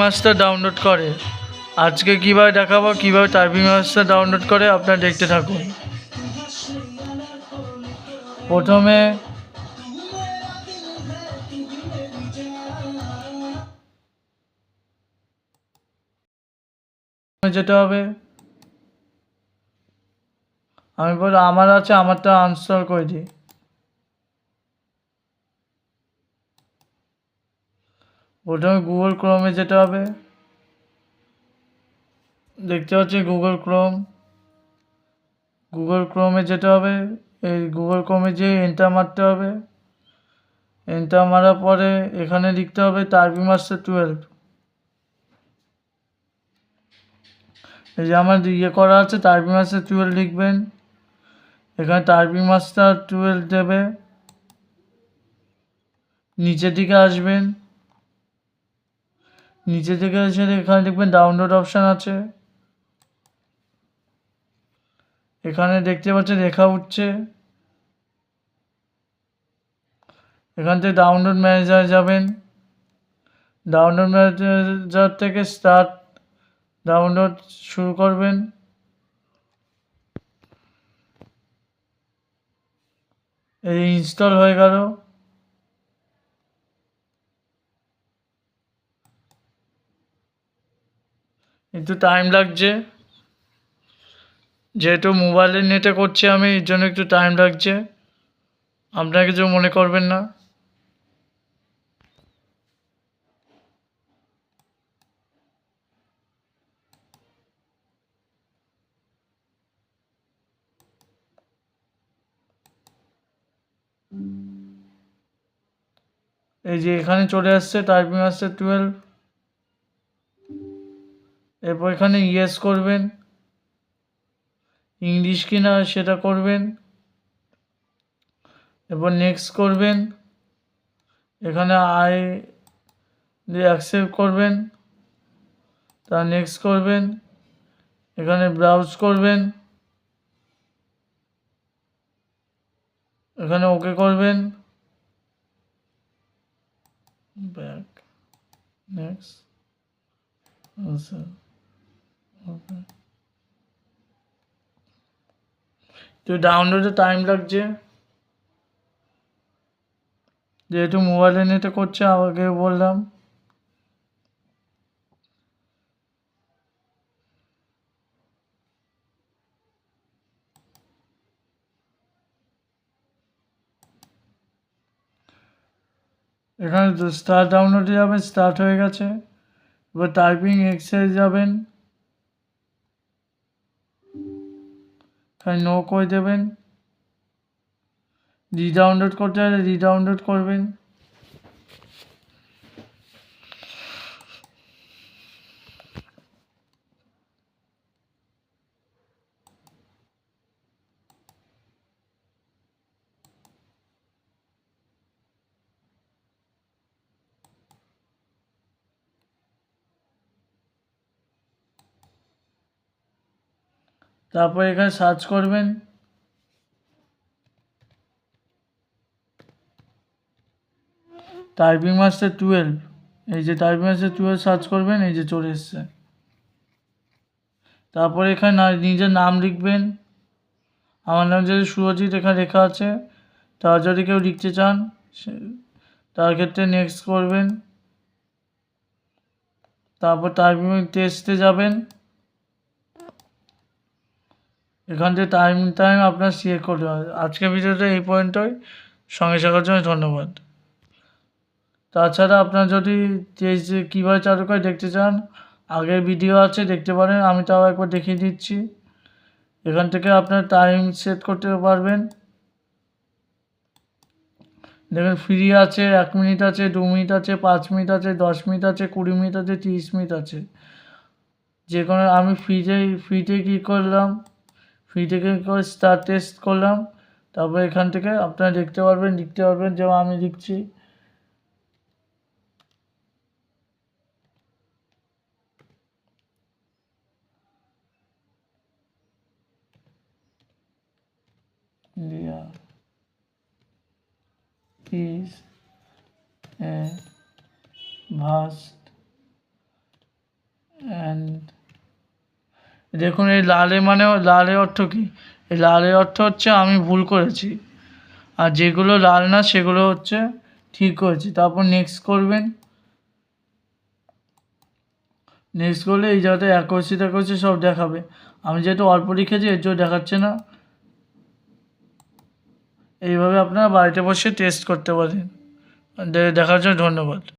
Master download করে। আজকে কীভাবে দেখাবো, কীভাবে টাইপিং মাস্টার ডাউনলোড করে, আপনারা দেখতে থাকুন। প্রথমে যেতে হবে, আমি বলি আমার আছে, আমারটা আনস্টল করে দিই। প্রথমে গুগল ক্রোমে যেতে হবে, দেখতে পাচ্ছি গুগল ক্রোমে যেতে হবে। এই গুগল ক্রোমে যেয়ে এন্টার মারতে হবে। এন্টার মারার পরে এখানে লিখতে হবে টাইপিং মাস্টার 12। এই যে আমার করা আছে টাইপিং মাস্টার 12 লিখবেন। এখানে টাইপিং মাস্টার 12 দেবে, নিচের দিকে আসবেন। নিচে থেকে এসে এখানে দেখবেন ডাউনলোড অপশান আছে। এখানে দেখতে পাচ্ছেন লেখা উঠছে। এখান থেকে ডাউনলোড ম্যানেজার যাবেন। ডাউনলোড ম্যানেজার থেকে স্টার্ট ডাউনলোড শুরু করবেন। এই ইনস্টল হয়ে গেল। একটু টাইম লাগছে, যেহেতু মোবাইলের নেটে করছি আমি, এর জন্য একটু টাইম লাগছে, আপনারা কিছু মনে করবেন না। এই যে এখানে চলে আসছে টাইপিং মাস্টার 12। এরপর এখানে ইয়েস করবেন, ইংলিশ কিনা সেটা করবেন। এরপর নেক্সট করবেন, এখানে আই দিয়ে অ্যাকসেপ্ট করবেন, তা নেক্সট করবেন, এখানে ব্রাউজ করবেন, এখানে ওকে করবেন, ব্যাক, নেক্সট, আচ্ছা ওকে। তো ডাউনলোডে টাইম লাগছে, যেহেতু মোবাইলে নেটে করছে আগে বললাম। এখানে স্টার্ট ডাউনলোডে যাবেন, স্টার্ট হয়ে গেছে। এবার টাইপিং এক্সারসাইজ যাবেন, এখানে নো করে দেবেন। রিডাউনলোড করতে হলে রিডাউনলোড করবেন। তারপর এখানে সার্চ করবেন, টাইপিং মাস্টার 12। এই যে টাইপিং মাস্টার 12 সার্চ করবেন, এই যে চলে এসছে। তারপরে এখানে নিজের নাম লিখবেন। আমার নাম যদি সুরজিৎ এখানে লেখা আছে, তার যদি কেউ লিখতে চান তার ক্ষেত্রে নেক্সট করবেন। তারপর টাইপিং টেস্টে যাবেন, এখান থেকে টাইম আপনার সিলেক্ট করতে হবে। আজকের ভিডিওটা এই পয়েন্টই, সঙ্গে থাকার জন্য ধন্যবাদ। তাছাড়া আপনার যদি কীভাবে চালু করে দেখতে চান, আগের ভিডিও আছে, দেখতে পারেন। আমি তাও একবার দেখিয়ে দিচ্ছি। এখান থেকে আপনার টাইম সেট করতে পারবেন। দেখুন ফ্রি আছে, 1 মিনিট আছে, 2 মিনিট আছে, 5 মিনিট আছে, 10 মিনিট আছে, 20 মিনিট আছে, 30 মিনিট আছে। যে কোনো আমি ফ্রিতে কী করলাম, ফ্রি থেকে করে স্টার্ট টেস্ট করলাম। তারপর এখান থেকে আপনারা দেখতে পারবেন, লিখতে পারবেন, যেমন আমি লিখছি। India is a vast and দেখুন এই লালের অর্থ কী? এই লালের অর্থ হচ্ছে আমি ভুল করেছি, আর যেগুলো লাল না সেগুলো হচ্ছে ঠিক করেছি। তারপর নেক্সট করবেন। নেক্সট করলে এই জায়গাতে একুশে সব দেখাবে। আমি যেহেতু অল্প লিখেছি এর জন্য দেখাচ্ছে না। এইভাবে আপনারা বাড়িতে বসে টেস্ট করতে পারেন। দেখার জন্য ধন্যবাদ।